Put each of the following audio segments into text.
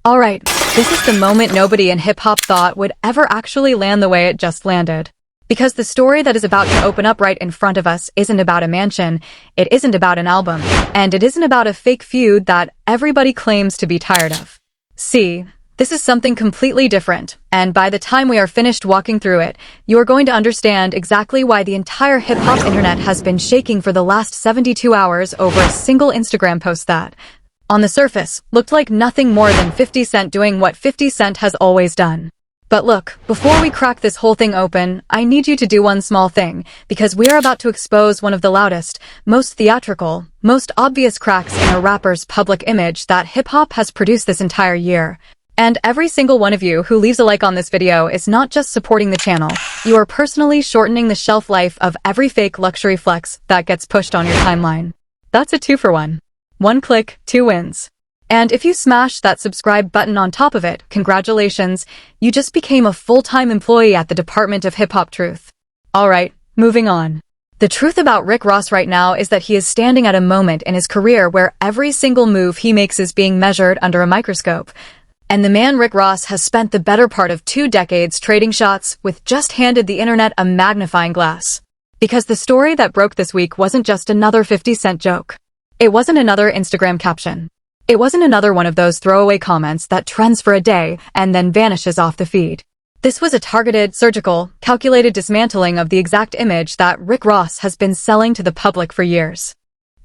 Alright, this is the moment nobody in hip-hop thought would ever actually land the way it just landed. Because the story that is about to open up right in front of us isn't about a mansion, it isn't about an album, and it isn't about a fake feud that everybody claims to be tired of. See, this is something completely different, and by the time we are finished walking through it, you are going to understand exactly why the entire hip-hop internet has been shaking for the last 72 hours over a single Instagram post that, on the surface, looked like nothing more than 50 Cent doing what 50 Cent has always done. But look, before we crack this whole thing open, I need you to do one small thing, because we are about to expose one of the loudest, most theatrical, most obvious cracks in a rapper's public image that hip-hop has produced this entire year. And every single one of you who leaves a like on this video is not just supporting the channel, you are personally shortening the shelf life of every fake luxury flex that gets pushed on your timeline. That's a 2-for-1. 1 click, 2 wins. And if you smash that subscribe button on top of it, congratulations, you just became a full-time employee at the Department of Hip-Hop Truth. Alright, moving on. The truth about Rick Ross right now is that he is standing at a moment in his career where every single move he makes is being measured under a microscope. And the man Rick Ross has spent the better part of 2 decades trading shots with just handed the internet a magnifying glass. Because the story that broke this week wasn't just another 50 Cent joke. It wasn't another Instagram caption. It wasn't another one of those throwaway comments that trends for a day and then vanishes off the feed. This was a targeted, surgical, calculated dismantling of the exact image that Rick Ross has been selling to the public for years.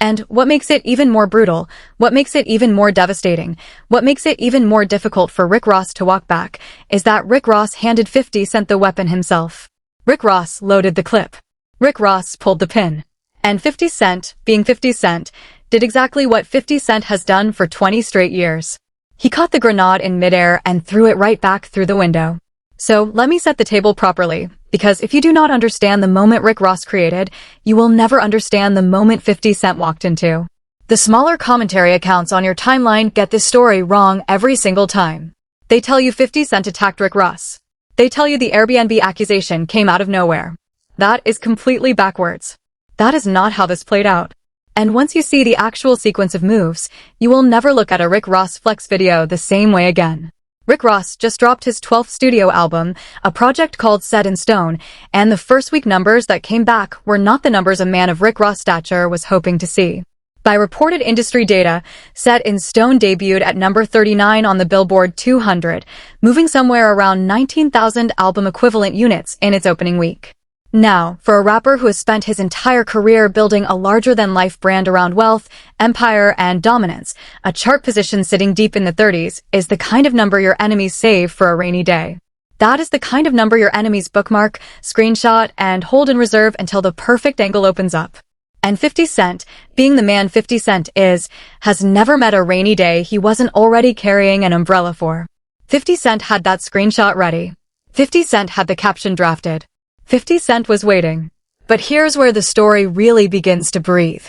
And what makes it even more brutal, what makes it even more devastating, what makes it even more difficult for Rick Ross to walk back, is that Rick Ross handed 50 Cent the weapon himself. Rick Ross loaded the clip. Rick Ross pulled the pin. And 50 Cent, being 50 Cent, did exactly what 50 Cent has done for 20 straight years. He caught the grenade in midair and threw it right back through the window. So let me set the table properly, because if you do not understand the moment Rick Ross created, you will never understand the moment 50 Cent walked into. The smaller commentary accounts on your timeline get this story wrong every single time. They tell you 50 Cent attacked Rick Ross. They tell you the Airbnb accusation came out of nowhere. That is completely backwards. That is not how this played out. And once you see the actual sequence of moves, you will never look at a Rick Ross flex video the same way again. Rick Ross just dropped his 12th studio album, a project called Set in Stone, and the first week numbers that came back were not the numbers a man of Rick Ross' stature was hoping to see. By reported industry data, Set in Stone debuted at number 39 on the Billboard 200, moving somewhere around 19,000 album equivalent units in its opening week. Now, for a rapper who has spent his entire career building a larger-than-life brand around wealth, empire, and dominance, a chart position sitting deep in the 30s is the kind of number your enemies save for a rainy day. That is the kind of number your enemies bookmark, screenshot, and hold in reserve until the perfect angle opens up. And 50 Cent, being the man 50 Cent is, has never met a rainy day he wasn't already carrying an umbrella for. 50 Cent had that screenshot ready. 50 Cent had the caption drafted. 50 Cent was waiting. But here's where the story really begins to breathe.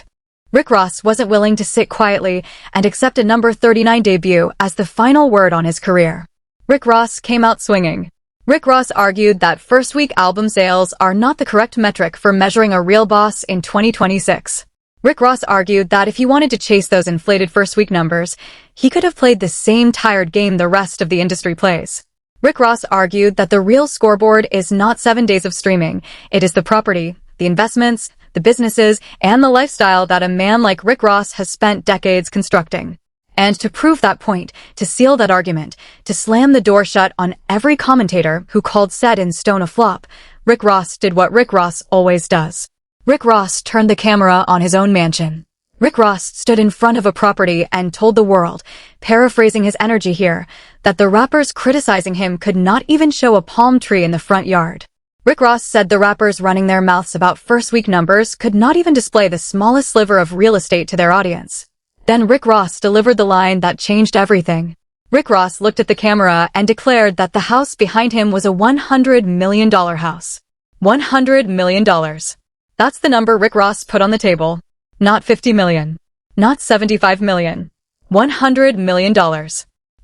Rick Ross wasn't willing to sit quietly and accept a number 39 debut as the final word on his career. Rick Ross came out swinging. Rick Ross argued that first-week album sales are not the correct metric for measuring a real boss in 2026. Rick Ross argued that if he wanted to chase those inflated first-week numbers, he could have played the same tired game the rest of the industry plays. Rick Ross argued that the real scoreboard is not 7 days of streaming, it is the property, the investments, the businesses, and the lifestyle that a man like Rick Ross has spent decades constructing. And to prove that point, to seal that argument, to slam the door shut on every commentator who called Set in Stone a flop, Rick Ross did what Rick Ross always does. Rick Ross turned the camera on his own mansion. Rick Ross stood in front of a property and told the world, paraphrasing his energy here, that the rappers criticizing him could not even show a palm tree in the front yard. Rick Ross said the rappers running their mouths about first-week numbers could not even display the smallest sliver of real estate to their audience. Then Rick Ross delivered the line that changed everything. Rick Ross looked at the camera and declared that the house behind him was a $100 million house. $100 million. That's the number Rick Ross put on the table. Not 50 million. Not 75 million. $100 million.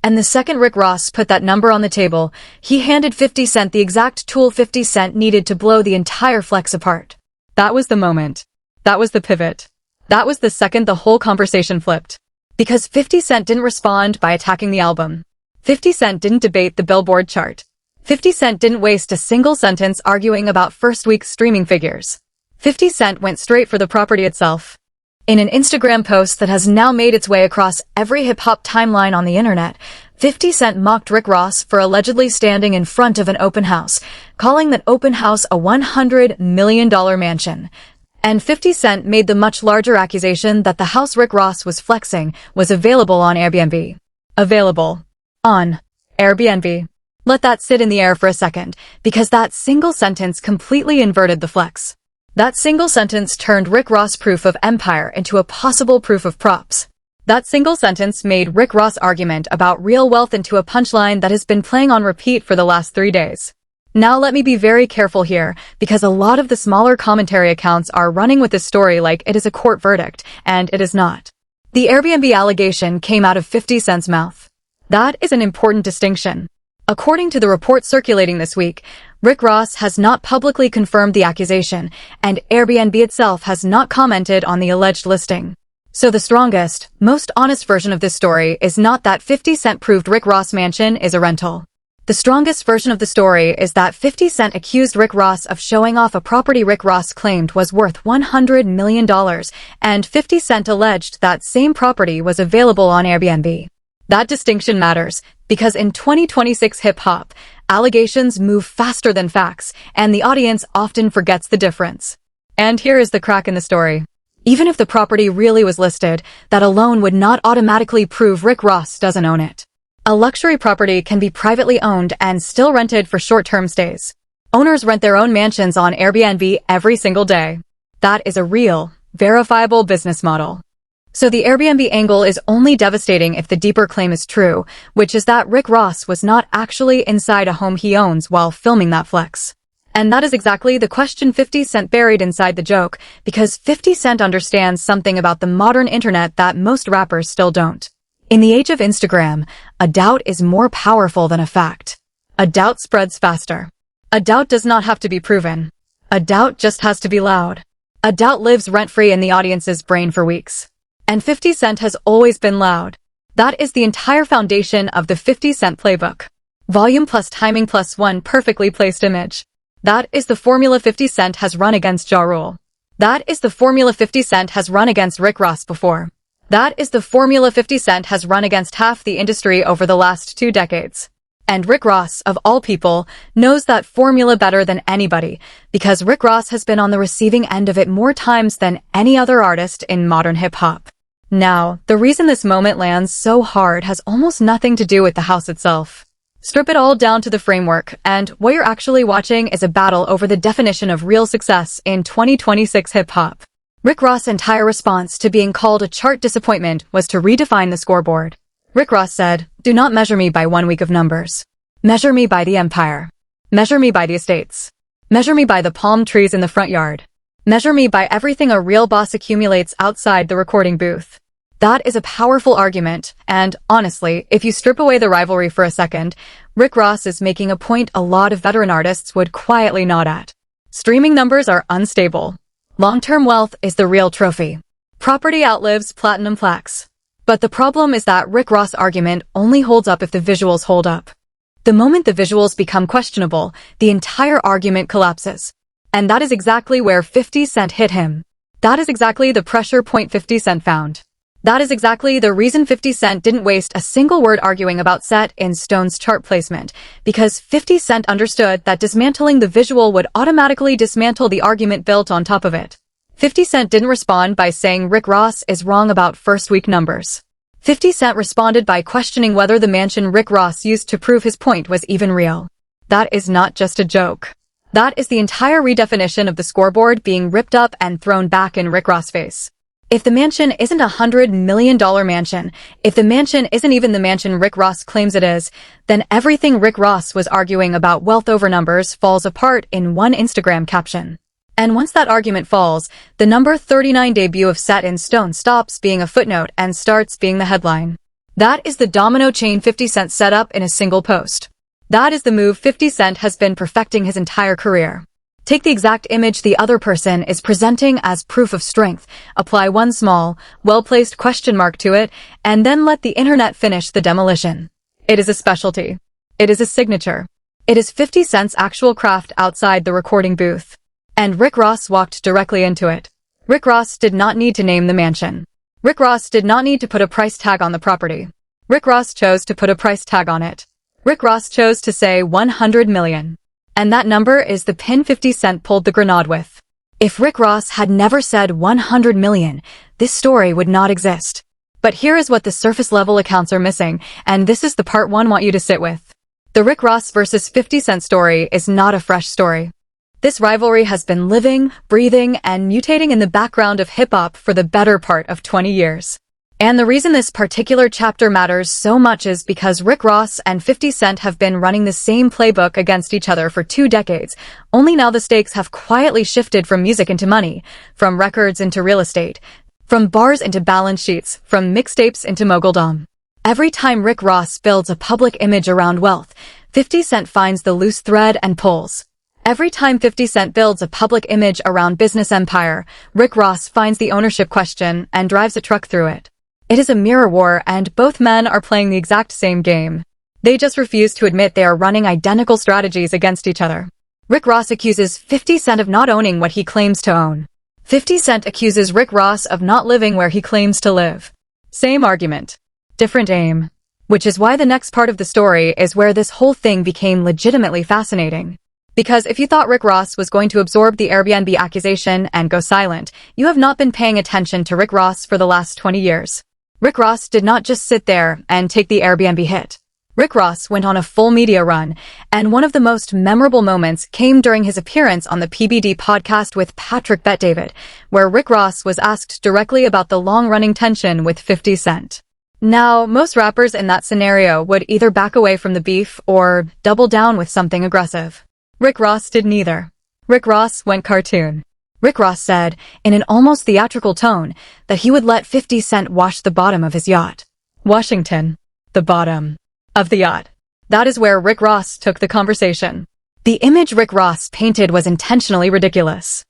And the second Rick Ross put that number on the table, he handed 50 Cent the exact tool 50 Cent needed to blow the entire flex apart. That was the moment. That was the pivot. That was the second the whole conversation flipped. Because 50 Cent didn't respond by attacking the album. 50 Cent didn't debate the Billboard chart. 50 Cent didn't waste a single sentence arguing about first-week streaming figures. 50 Cent went straight for the property itself. In an Instagram post that has now made its way across every hip-hop timeline on the internet, 50 Cent mocked Rick Ross for allegedly standing in front of an open house, calling that open house a $100 million mansion. And 50 Cent made the much larger accusation that the house Rick Ross was flexing was available on Airbnb. Available on Airbnb. Let that sit in the air for a second, because that single sentence completely inverted the flex. That single sentence turned Rick Ross' proof of empire into a possible proof of props. That single sentence made Rick Ross' argument about real wealth into a punchline that has been playing on repeat for the last 3 days. Now let me be very careful here, because a lot of the smaller commentary accounts are running with this story like it is a court verdict, and it is not. The Airbnb allegation came out of 50 Cent's mouth. That is an important distinction. According to the report circulating this week, Rick Ross has not publicly confirmed the accusation, and Airbnb itself has not commented on the alleged listing. So the strongest, most honest version of this story is not that 50 Cent proved Rick Ross' mansion is a rental. The strongest version of the story is that 50 Cent accused Rick Ross of showing off a property Rick Ross claimed was worth $100 million, and 50 Cent alleged that same property was available on Airbnb. That distinction matters, because in 2026 hip-hop, allegations move faster than facts, and the audience often forgets the difference. And here is the crack in the story. Even if the property really was listed, that alone would not automatically prove Rick Ross doesn't own it. A luxury property can be privately owned and still rented for short-term stays. Owners rent their own mansions on Airbnb every single day. That is a real, verifiable business model. So the Airbnb angle is only devastating if the deeper claim is true, which is that Rick Ross was not actually inside a home he owns while filming that flex. And that is exactly the question 50 Cent buried inside the joke, because 50 Cent understands something about the modern internet that most rappers still don't. In the age of Instagram, a doubt is more powerful than a fact. A doubt spreads faster. A doubt does not have to be proven. A doubt just has to be loud. A doubt lives rent-free in the audience's brain for weeks. And 50 Cent has always been loud. That is the entire foundation of the 50 Cent playbook. Volume plus timing plus one perfectly placed image. That is the formula 50 Cent has run against Ja Rule. That is the formula 50 Cent has run against Rick Ross before. That is the formula 50 Cent has run against half the industry over the last 2 decades. And Rick Ross, of all people, knows that formula better than anybody, because Rick Ross has been on the receiving end of it more times than any other artist in modern hip-hop. Now, the reason this moment lands so hard has almost nothing to do with the house itself. Strip it all down to the framework, and what you're actually watching is a battle over the definition of real success in 2026 hip-hop. Rick Ross' entire response to being called a chart disappointment was to redefine the scoreboard. Rick Ross said, "Do not measure me by 1 week of numbers. Measure me by the empire. Measure me by the estates. Measure me by the palm trees in the front yard. Measure me by everything a real boss accumulates outside the recording booth." That is a powerful argument, and honestly, if you strip away the rivalry for a second, Rick Ross is making a point a lot of veteran artists would quietly nod at. Streaming numbers are unstable. Long-term wealth is the real trophy. Property outlives platinum plaques. But the problem is that Rick Ross' argument only holds up if the visuals hold up. The moment the visuals become questionable, the entire argument collapses. And that is exactly where 50 Cent hit him. That is exactly the pressure point 50 Cent found. That is exactly the reason 50 Cent didn't waste a single word arguing about set in Stone's chart placement, because 50 Cent understood that dismantling the visual would automatically dismantle the argument built on top of it. 50 Cent didn't respond by saying Rick Ross is wrong about first-week numbers. 50 Cent responded by questioning whether the mansion Rick Ross used to prove his point was even real. That is not just a joke. That is the entire redefinition of the scoreboard being ripped up and thrown back in Rick Ross' face. If the mansion isn't a $100 million mansion, if the mansion isn't even the mansion Rick Ross claims it is, then everything Rick Ross was arguing about wealth over numbers falls apart in one Instagram caption. And once that argument falls, the number 39 debut of Set in Stone stops being a footnote and starts being the headline. That is the domino chain 50 Cent set up in a single post. That is the move 50 Cent has been perfecting his entire career. Take the exact image the other person is presenting as proof of strength, apply one small, well-placed question mark to it, and then let the internet finish the demolition. It is a specialty. It is a signature. It is 50 Cent's actual craft outside the recording booth. And Rick Ross walked directly into it. Rick Ross did not need to name the mansion. Rick Ross did not need to put a price tag on the property. Rick Ross chose to put a price tag on it. Rick Ross chose to say 100 million. And that number is the pin 50 Cent pulled the grenade with. If Rick Ross had never said 100 million, this story would not exist. But here is what the surface level accounts are missing, and this is the part one want you to sit with. The Rick Ross versus 50 Cent story is not a fresh story. This rivalry has been living, breathing, and mutating in the background of hip-hop for the better part of 20 years. And the reason this particular chapter matters so much is because Rick Ross and 50 Cent have been running the same playbook against each other for 2 decades, only now the stakes have quietly shifted from music into money, from records into real estate, from bars into balance sheets, from mixtapes into moguldom. Every time Rick Ross builds a public image around wealth, 50 Cent finds the loose thread and pulls. Every time 50 Cent builds a public image around business empire, Rick Ross finds the ownership question and drives a truck through it. It is a mirror war, and both men are playing the exact same game. They just refuse to admit they are running identical strategies against each other. Rick Ross accuses 50 Cent of not owning what he claims to own. 50 Cent accuses Rick Ross of not living where he claims to live. Same argument. Different aim. Which is why the next part of the story is where this whole thing became legitimately fascinating. Because if you thought Rick Ross was going to absorb the Airbnb accusation and go silent, you have not been paying attention to Rick Ross for the last 20 years. Rick Ross did not just sit there and take the Airbnb hit. Rick Ross went on a full media run, and one of the most memorable moments came during his appearance on the PBD podcast with Patrick Bet-David, where Rick Ross was asked directly about the long-running tension with 50 Cent. Now, most rappers in that scenario would either back away from the beef or double down with something aggressive. Rick Ross did neither. Rick Ross went cartoon. Rick Ross said, in an almost theatrical tone, that he would let 50 Cent wash the bottom of his yacht. Washington. The bottom of the yacht. That is where Rick Ross took the conversation. The image Rick Ross painted was intentionally ridiculous.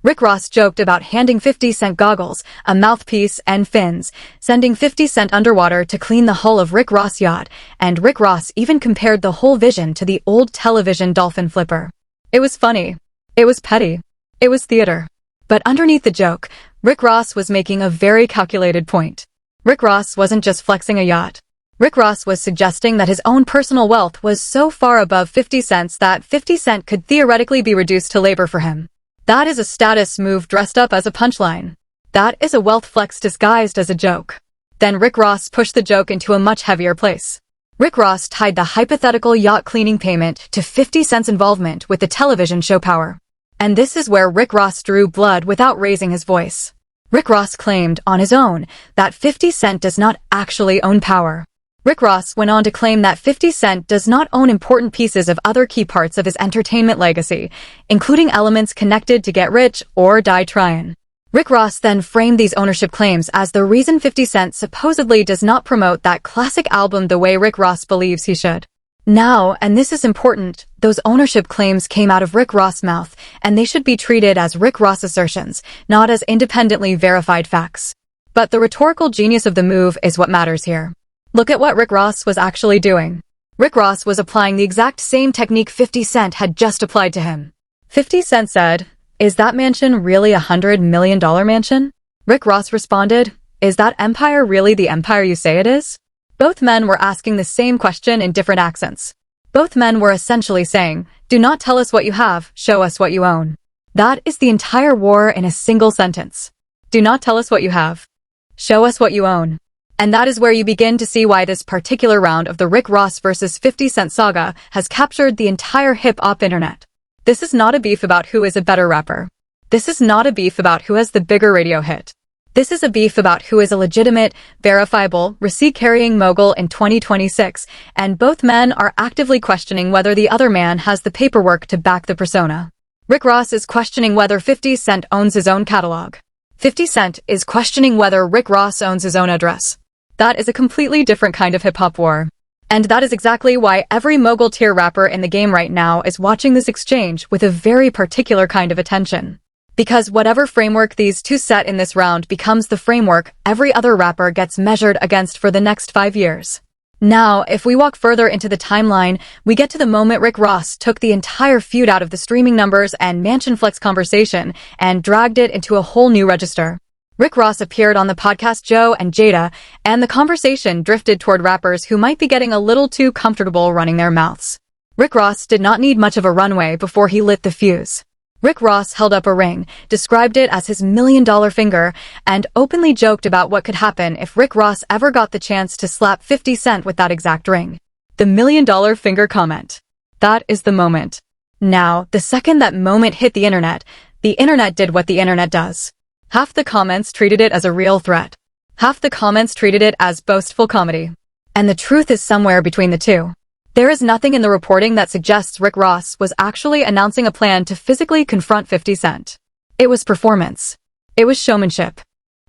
Rick Ross joked about handing 50 Cent goggles, a mouthpiece, and fins, sending 50 Cent underwater to clean the hull of Rick Ross' yacht, and Rick Ross even compared the whole vision to the old television dolphin flipper. It was funny. It was petty. It was theater. But underneath the joke, Rick Ross was making a very calculated point. Rick Ross wasn't just flexing a yacht. Rick Ross was suggesting that his own personal wealth was so far above 50 Cent's that 50 Cent could theoretically be reduced to labor for him. That is a status move dressed up as a punchline. That is a wealth flex disguised as a joke. Then Rick Ross pushed the joke into a much heavier place. Rick Ross tied the hypothetical yacht cleaning payment to 50 Cent's involvement with the television show Power. And this is where Rick Ross drew blood without raising his voice. Rick Ross claimed, on his own, that 50 Cent does not actually own Power. Rick Ross went on to claim that 50 Cent does not own important pieces of other key parts of his entertainment legacy, including elements connected to Get Rich or Die Tryin'. Rick Ross then framed these ownership claims as the reason 50 Cent supposedly does not promote that classic album the way Rick Ross believes he should. Now, and this is important, those ownership claims came out of Rick Ross' mouth, and they should be treated as Rick Ross assertions, not as independently verified facts. But the rhetorical genius of the move is what matters here. Look at what Rick Ross was actually doing. Rick Ross was applying the exact same technique 50 Cent had just applied to him. 50 Cent said, "Is that mansion really $100 million mansion?" Rick Ross responded, "Is that empire really the empire you say it is?" Both men were asking the same question in different accents. Both men were essentially saying, "Do not tell us what you have, show us what you own." That is the entire war in a single sentence. Do not tell us what you have. Show us what you own. And that is where you begin to see why this particular round of the Rick Ross versus 50 Cent saga has captured the entire hip-hop internet. This is not a beef about who is a better rapper. This is not a beef about who has the bigger radio hit. This is a beef about who is a legitimate, verifiable, receipt-carrying mogul in 2026, and both men are actively questioning whether the other man has the paperwork to back the persona. Rick Ross is questioning whether 50 Cent owns his own catalog. 50 Cent is questioning whether Rick Ross owns his own address. That is a completely different kind of hip-hop war. And that is exactly why every mogul-tier rapper in the game right now is watching this exchange with a very particular kind of attention. Because whatever framework these two set in this round becomes the framework every other rapper gets measured against for the next 5 years. Now, if we walk further into the timeline, we get to the moment Rick Ross took the entire feud out of the streaming numbers and Mansion Flex conversation and dragged it into a whole new register. Rick Ross appeared on the podcast Joe and Jada, and the conversation drifted toward rappers who might be getting a little too comfortable running their mouths. Rick Ross did not need much of a runway before he lit the fuse. Rick Ross held up a ring, described it as his $1 million finger, and openly joked about what could happen if Rick Ross ever got the chance to slap 50 Cent with that exact ring. The $1 million finger comment. That is the moment. Now, the second that moment hit the internet did what the internet does. Half the comments treated it as a real threat. Half the comments treated it as boastful comedy. And the truth is somewhere between the two. There is nothing in the reporting that suggests Rick Ross was actually announcing a plan to physically confront 50 Cent. It was performance. It was showmanship.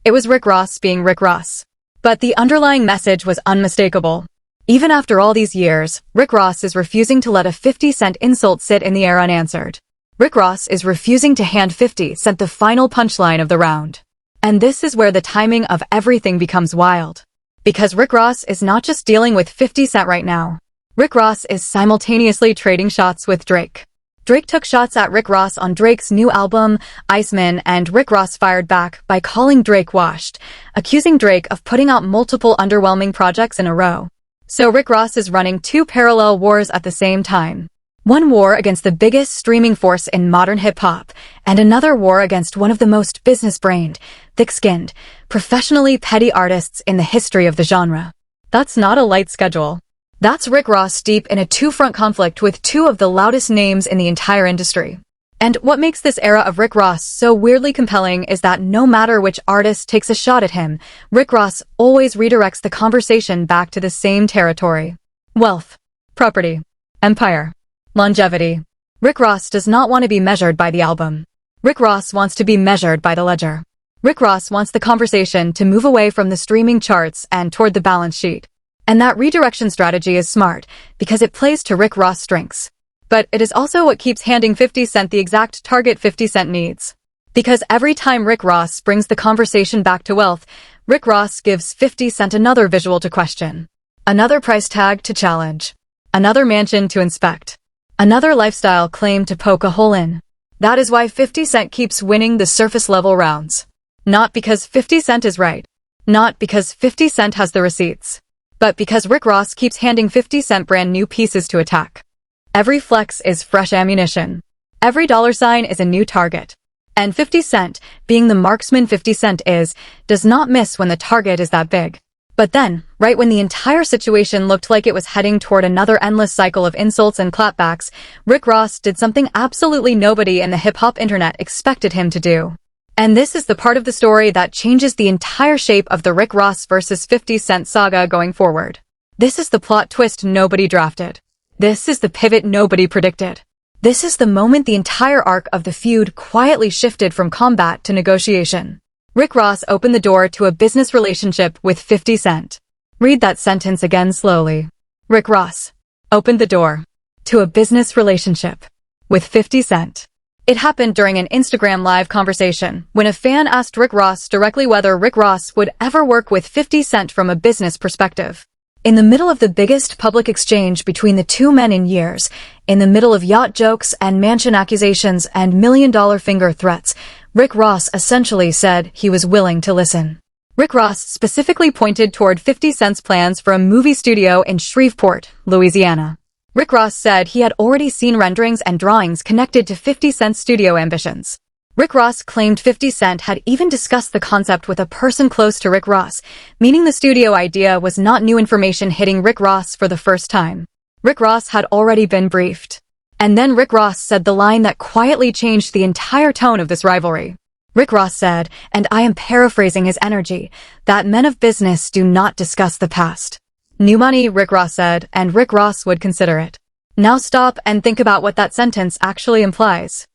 It was Rick Ross being Rick Ross. But the underlying message was unmistakable. Even after all these years, Rick Ross is refusing to let a 50 Cent insult sit in the air unanswered. Rick Ross is refusing to hand 50 Cent the final punchline of the round. And this is where the timing of everything becomes wild. Because Rick Ross is not just dealing with 50 Cent right now. Rick Ross is simultaneously trading shots with Drake. Drake took shots at Rick Ross on Drake's new album, Iceman, and Rick Ross fired back by calling Drake washed, accusing Drake of putting out multiple underwhelming projects in a row. So Rick Ross is running two parallel wars at the same time. One war against the biggest streaming force in modern hip-hop, and another war against one of the most business-brained, thick-skinned, professionally petty artists in the history of the genre. That's not a light schedule. That's Rick Ross deep in a two-front conflict with two of the loudest names in the entire industry. And what makes this era of Rick Ross so weirdly compelling is that no matter which artist takes a shot at him, Rick Ross always redirects the conversation back to the same territory. Wealth, property, empire, longevity. Rick Ross does not want to be measured by the album. Rick Ross wants to be measured by the ledger. Rick Ross wants the conversation to move away from the streaming charts and toward the balance sheet. And that redirection strategy is smart, because it plays to Rick Ross' strengths. But it is also what keeps handing 50 Cent the exact target 50 Cent needs. Because every time Rick Ross brings the conversation back to wealth, Rick Ross gives 50 Cent another visual to question. Another price tag to challenge. Another mansion to inspect. Another lifestyle claim to poke a hole in. That is why 50 Cent keeps winning the surface-level rounds. Not because 50 Cent is right. Not because 50 Cent has the receipts. But because Rick Ross keeps handing 50 Cent brand new pieces to attack. Every flex is fresh ammunition. Every dollar sign is a new target. And 50 Cent, being the marksman 50 Cent is, does not miss when the target is that big. But then, right when the entire situation looked like it was heading toward another endless cycle of insults and clapbacks, Rick Ross did something absolutely nobody in the hip-hop internet expected him to do. And this is the part of the story that changes the entire shape of the Rick Ross versus 50 Cent saga going forward. This is the plot twist nobody drafted. This is the pivot nobody predicted. This is the moment the entire arc of the feud quietly shifted from combat to negotiation. Rick Ross opened the door to a business relationship with 50 Cent. Read that sentence again slowly. Rick Ross opened the door to a business relationship with 50 Cent. It happened during an Instagram live conversation when a fan asked Rick Ross directly whether Rick Ross would ever work with 50 Cent from a business perspective. In the middle of the biggest public exchange between the two men in years, in the middle of yacht jokes and mansion accusations and $1 million finger threats, Rick Ross essentially said he was willing to listen. Rick Ross specifically pointed toward 50 Cent's plans for a movie studio in Shreveport, Louisiana. Rick Ross said he had already seen renderings and drawings connected to 50 Cent's studio ambitions. Rick Ross claimed 50 Cent had even discussed the concept with a person close to Rick Ross, meaning the studio idea was not new information hitting Rick Ross for the first time. Rick Ross had already been briefed. And then Rick Ross said the line that quietly changed the entire tone of this rivalry. Rick Ross said, and I am paraphrasing his energy, that men of business do not discuss the past. New money, Rick Ross said, and Rick Ross would consider it. Now stop and think about what that sentence actually implies.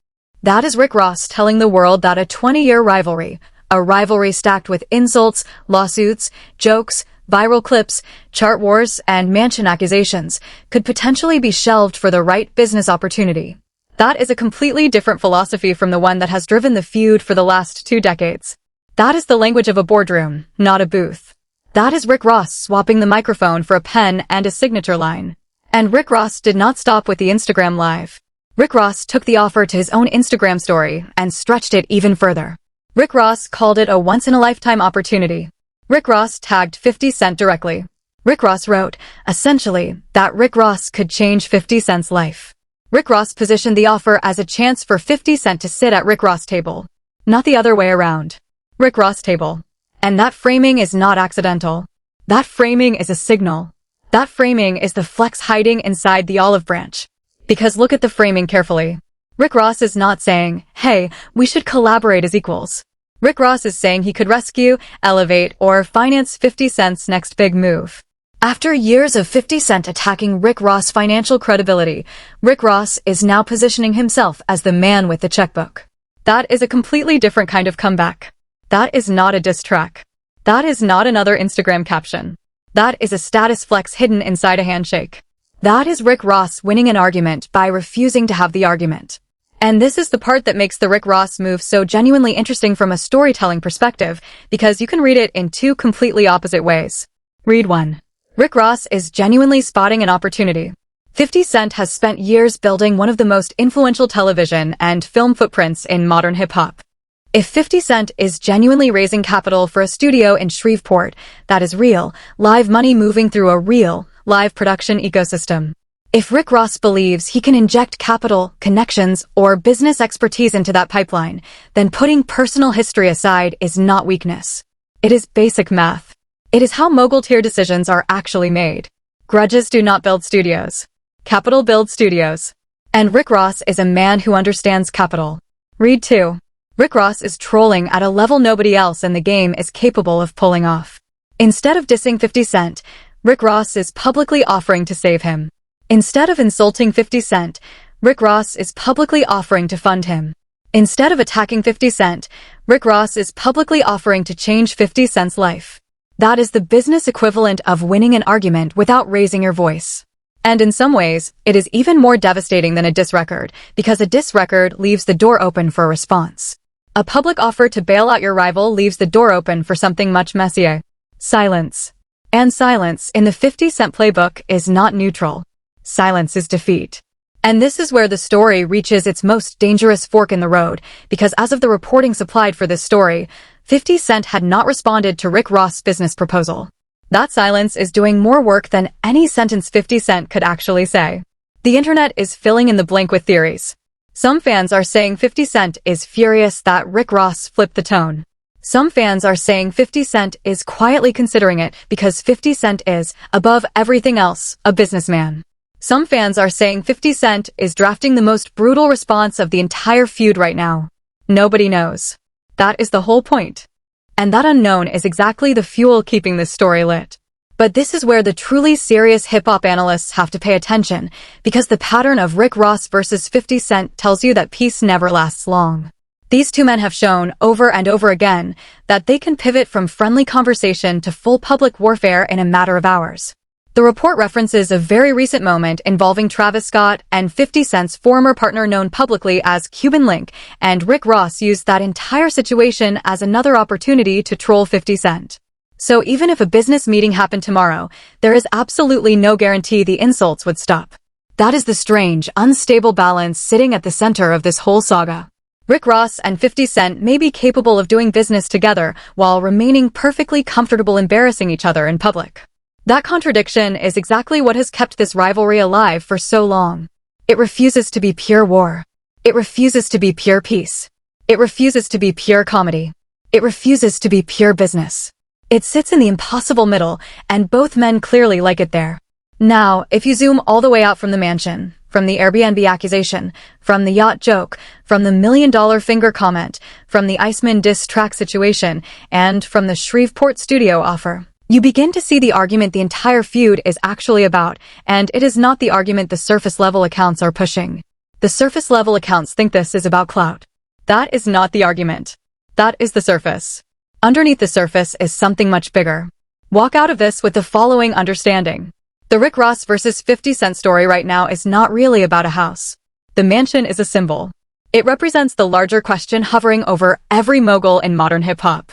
That is Rick Ross telling the world that a 20-year rivalry, a rivalry stacked with insults, lawsuits, jokes, viral clips, chart wars, and mansion accusations, could potentially be shelved for the right business opportunity. That is a completely different philosophy from the one that has driven the feud for the last 2 decades. That is the language of a boardroom, not a booth. That is Rick Ross swapping the microphone for a pen and a signature line. And Rick Ross did not stop with the Instagram Live. Rick Ross took the offer to his own Instagram story and stretched it even further. Rick Ross called it a once-in-a-lifetime opportunity. Rick Ross tagged 50 Cent directly. Rick Ross wrote, essentially, that Rick Ross could change 50 Cent's life. Rick Ross positioned the offer as a chance for 50 Cent to sit at Rick Ross' table, not the other way around. Rick Ross' table. And that framing is not accidental. That framing is a signal. That framing is the flex hiding inside the olive branch. Because look at the framing carefully. Rick Ross is not saying, hey, we should collaborate as equals. Rick Ross is saying he could rescue, elevate, or finance 50 Cent's next big move. After years of 50 Cent attacking Rick Ross' financial credibility, Rick Ross is now positioning himself as the man with the checkbook. That is a completely different kind of comeback. That is not a diss track. That is not another Instagram caption. That is a status flex hidden inside a handshake. That is Rick Ross winning an argument by refusing to have the argument. And this is the part that makes the Rick Ross move so genuinely interesting from a storytelling perspective, because you can read it in two completely opposite ways. Read 1. Rick Ross is genuinely spotting an opportunity. 50 Cent has spent years building one of the most influential television and film footprints in modern hip-hop. If 50 Cent is genuinely raising capital for a studio in Shreveport, that is real, live money moving through a real, live production ecosystem. If Rick Ross believes he can inject capital, connections, or business expertise into that pipeline, then putting personal history aside is not weakness. It is basic math. It is how mogul-tier decisions are actually made. Grudges do not build studios. Capital builds studios. And Rick Ross is a man who understands capital. Read 2. Rick Ross is trolling at a level nobody else in the game is capable of pulling off. Instead of dissing 50 Cent, Rick Ross is publicly offering to save him. Instead of insulting 50 Cent, Rick Ross is publicly offering to fund him. Instead of attacking 50 Cent, Rick Ross is publicly offering to change 50 Cent's life. That is the business equivalent of winning an argument without raising your voice. And in some ways, it is even more devastating than a diss record, because a diss record leaves the door open for a response. A public offer to bail out your rival leaves the door open for something much messier. Silence. And silence in the 50 Cent playbook is not neutral. Silence is defeat. And this is where the story reaches its most dangerous fork in the road, because as of the reporting supplied for this story, 50 Cent had not responded to Rick Ross' business proposal. That silence is doing more work than any sentence 50 Cent could actually say. The internet is filling in the blank with theories. Some fans are saying 50 Cent is furious that Rick Ross flipped the tone. Some fans are saying 50 Cent is quietly considering it because 50 Cent is, above everything else, a businessman. Some fans are saying 50 Cent is drafting the most brutal response of the entire feud right now. Nobody knows. That is the whole point. And that unknown is exactly the fuel keeping this story lit. But this is where the truly serious hip-hop analysts have to pay attention, because the pattern of Rick Ross versus 50 Cent tells you that peace never lasts long. These two men have shown, over and over again, that they can pivot from friendly conversation to full public warfare in a matter of hours. The report references a very recent moment involving Travis Scott and 50 Cent's former partner known publicly as Cuban Link, and Rick Ross used that entire situation as another opportunity to troll 50 Cent. So even if a business meeting happened tomorrow, there is absolutely no guarantee the insults would stop. That is the strange, unstable balance sitting at the center of this whole saga. Rick Ross and 50 Cent may be capable of doing business together while remaining perfectly comfortable embarrassing each other in public. That contradiction is exactly what has kept this rivalry alive for so long. It refuses to be pure war. It refuses to be pure peace. It refuses to be pure comedy. It refuses to be pure business. It sits in the impossible middle, and both men clearly like it there. Now, if you zoom all the way out from the mansion, from the Airbnb accusation, from the yacht joke, from the $1 million finger comment, from the Iceman diss track situation, and from the Shreveport studio offer, you begin to see the argument the entire feud is actually about, and it is not the argument the surface-level accounts are pushing. The surface-level accounts think this is about clout. That is not the argument. That is the surface. Underneath the surface is something much bigger. Walk out of this with the following understanding. The Rick Ross versus 50 Cent story right now is not really about a house. The mansion is a symbol. It represents the larger question hovering over every mogul in modern hip-hop.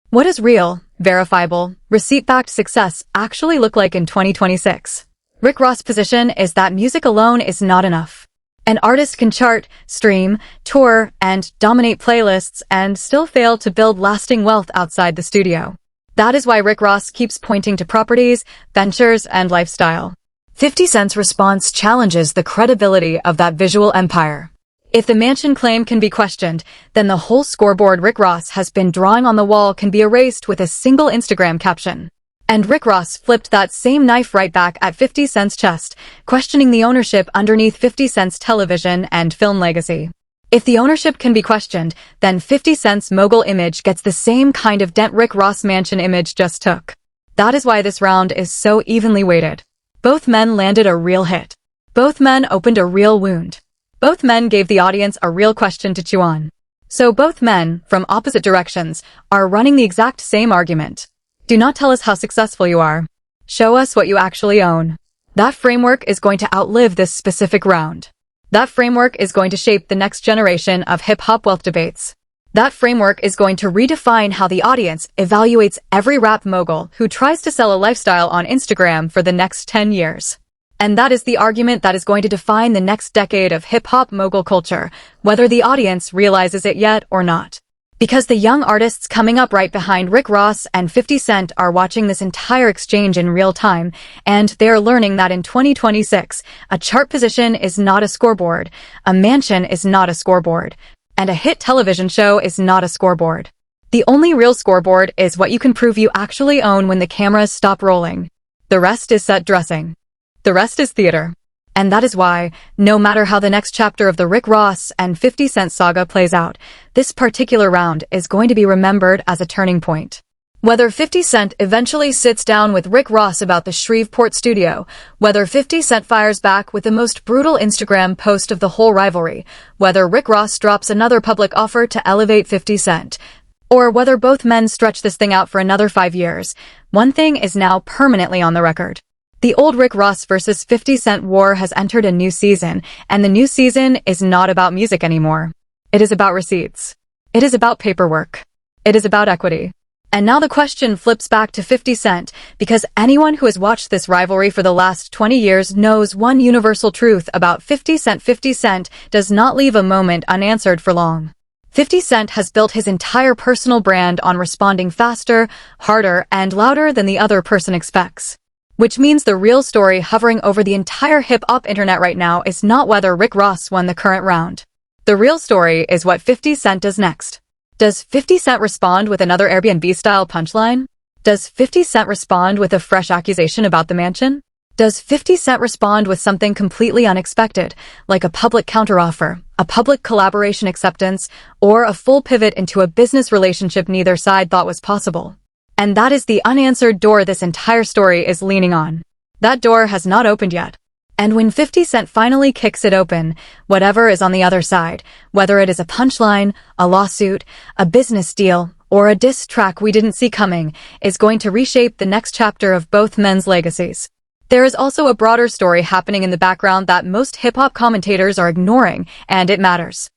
What is real, verifiable, receipt-backed success actually look like in 2026? Rick Ross' position is that music alone is not enough. An artist can chart, stream, tour, and dominate playlists and still fail to build lasting wealth outside the studio. That is why Rick Ross keeps pointing to properties, ventures, and lifestyle. 50 Cent's response challenges the credibility of that visual empire. If the mansion claim can be questioned, then the whole scoreboard Rick Ross has been drawing on the wall can be erased with a single Instagram caption. And Rick Ross flipped that same knife right back at 50 Cent's chest, questioning the ownership underneath 50 Cent's television and film legacy. If the ownership can be questioned, then 50 Cent's mogul image gets the same kind of dent Rick Ross mansion image just took. That is why this round is so evenly weighted. Both men landed a real hit. Both men opened a real wound. Both men gave the audience a real question to chew on. So both men, from opposite directions, are running the exact same argument. Do not tell us how successful you are. Show us what you actually own. That framework is going to outlive this specific round. That framework is going to shape the next generation of hip-hop wealth debates. That framework is going to redefine how the audience evaluates every rap mogul who tries to sell a lifestyle on Instagram for the next 10 years. And that is the argument that is going to define the next decade of hip-hop mogul culture, whether the audience realizes it yet or not. Because the young artists coming up right behind Rick Ross and 50 Cent are watching this entire exchange in real time, and they are learning that in 2026, a chart position is not a scoreboard, a mansion is not a scoreboard, and a hit television show is not a scoreboard. The only real scoreboard is what you can prove you actually own when the cameras stop rolling. The rest is set dressing. The rest is theater. And that is why, no matter how the next chapter of the Rick Ross and 50 Cent saga plays out, this particular round is going to be remembered as a turning point. Whether 50 Cent eventually sits down with Rick Ross about the Shreveport studio, whether 50 Cent fires back with the most brutal Instagram post of the whole rivalry, whether Rick Ross drops another public offer to elevate 50 Cent, or whether both men stretch this thing out for another 5 years, one thing is now permanently on the record. The old Rick Ross versus 50 Cent war has entered a new season, and the new season is not about music anymore. It is about receipts. It is about paperwork. It is about equity. And now the question flips back to 50 Cent, because anyone who has watched this rivalry for the last 20 years knows one universal truth about 50 Cent. 50 Cent does not leave a moment unanswered for long. 50 Cent has built his entire personal brand on responding faster, harder, and louder than the other person expects. Which means the real story hovering over the entire hip-hop internet right now is not whether Rick Ross won the current round. The real story is what 50 Cent does next. Does 50 Cent respond with another Airbnb-style punchline? Does 50 Cent respond with a fresh accusation about the mansion? Does 50 Cent respond with something completely unexpected, like a public counteroffer, a public collaboration acceptance, or a full pivot into a business relationship neither side thought was possible? And that is the unanswered door this entire story is leaning on. That door has not opened yet. And when 50 Cent finally kicks it open, whatever is on the other side, whether it is a punchline, a lawsuit, a business deal, or a diss track we didn't see coming, is going to reshape the next chapter of both men's legacies. There is also a broader story happening in the background that most hip-hop commentators are ignoring, and it matters.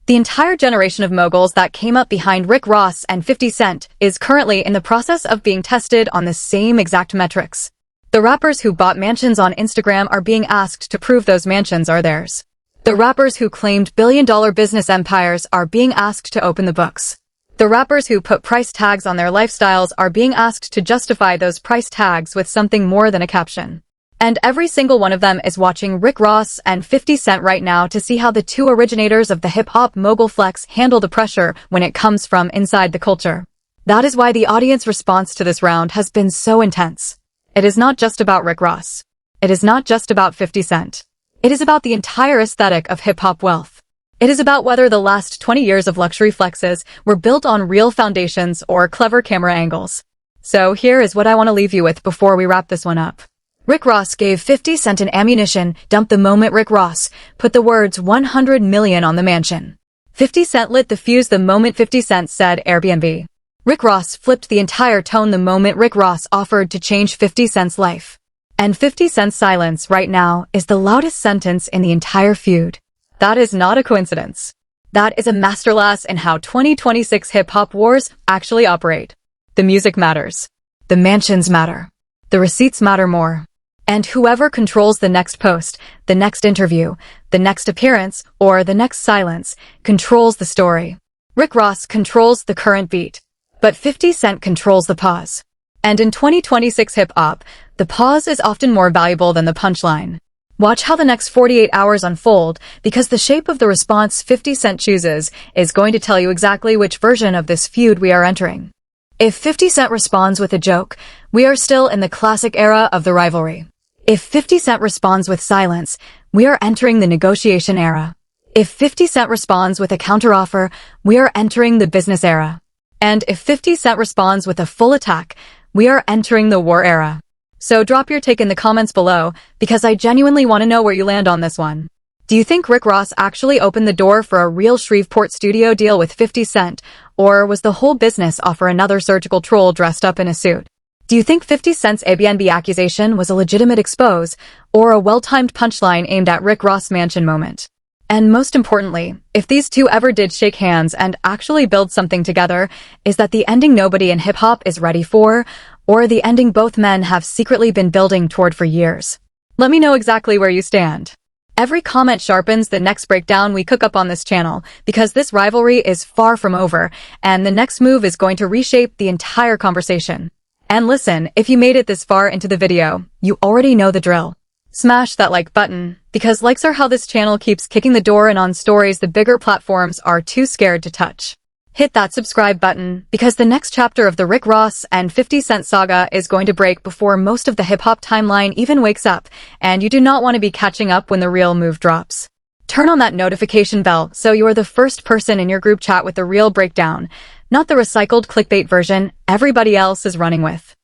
The entire generation of moguls that came up behind Rick Ross and 50 Cent is currently in the process of being tested on the same exact metrics. The rappers who bought mansions on Instagram are being asked to prove those mansions are theirs. The rappers who claimed billion-dollar business empires are being asked to open the books. The rappers who put price tags on their lifestyles are being asked to justify those price tags with something more than a caption. And every single one of them is watching Rick Ross and 50 Cent right now to see how the two originators of the hip-hop mogul flex handle the pressure when it comes from inside the culture. That is why the audience response to this round has been so intense. It is not just about Rick Ross. It is not just about 50 Cent. It is about the entire aesthetic of hip-hop wealth. It is about whether the last 20 years of luxury flexes were built on real foundations or clever camera angles. So here is what I want to leave you with before we wrap this one up. Rick Ross gave 50 Cent an ammunition dump the moment Rick Ross put the words 100 million on the mansion. 50 Cent lit the fuse the moment 50 Cent said Airbnb. Rick Ross flipped the entire tone the moment Rick Ross offered to change 50 Cent's life. And 50 Cent's silence right now is the loudest sentence in the entire feud. That is not a coincidence. That is a masterclass in how 2026 hip-hop wars actually operate. The music matters. The mansions matter. The receipts matter more. And whoever controls the next post, the next interview, the next appearance, or the next silence, controls the story. Rick Ross controls the current beat, but 50 Cent controls the pause. And in 2026 hip-hop, the pause is often more valuable than the punchline. Watch how the next 48 hours unfold, because the shape of the response 50 Cent chooses is going to tell you exactly which version of this feud we are entering. If 50 Cent responds with a joke, we are still in the classic era of the rivalry. If 50 Cent responds with silence, we are entering the negotiation era. If 50 Cent responds with a counteroffer, we are entering the business era. And if 50 Cent responds with a full attack, we are entering the war era. So drop your take in the comments below, because I genuinely want to know where you land on this one. Do you think Rick Ross actually opened the door for a real Shreveport studio deal with 50 Cent, or was the whole business off for another surgical troll dressed up in a suit? Do you think 50 Cent's Airbnb accusation was a legitimate expose, or a well-timed punchline aimed at Rick Ross' mansion moment? And most importantly, if these two ever did shake hands and actually build something together, is that the ending nobody in hip-hop is ready for, or the ending both men have secretly been building toward for years? Let me know exactly where you stand. Every comment sharpens the next breakdown we cook up on this channel, because this rivalry is far from over, and the next move is going to reshape the entire conversation. And listen, if you made it this far into the video, you already know the drill. Smash that like button, because likes are how this channel keeps kicking the door in on stories the bigger platforms are too scared to touch. Hit that subscribe button, because the next chapter of the Rick Ross and 50 Cent saga is going to break before most of the hip-hop timeline even wakes up, and you do not want to be catching up when the real move drops. Turn on that notification bell so you are the first person in your group chat with the real breakdown, not the recycled clickbait version everybody else is running with.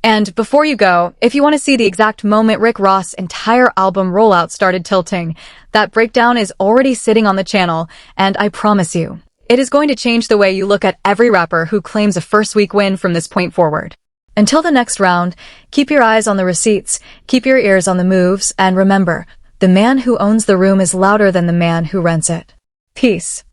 And before you go, if you want to see the exact moment Rick Ross' entire album rollout started tilting, that breakdown is already sitting on the channel, and I promise you, it is going to change the way you look at every rapper who claims a first-week win from this point forward. Until the next round, keep your eyes on the receipts, keep your ears on the moves, and remember, the man who owns the room is louder than the man who rents it. Peace.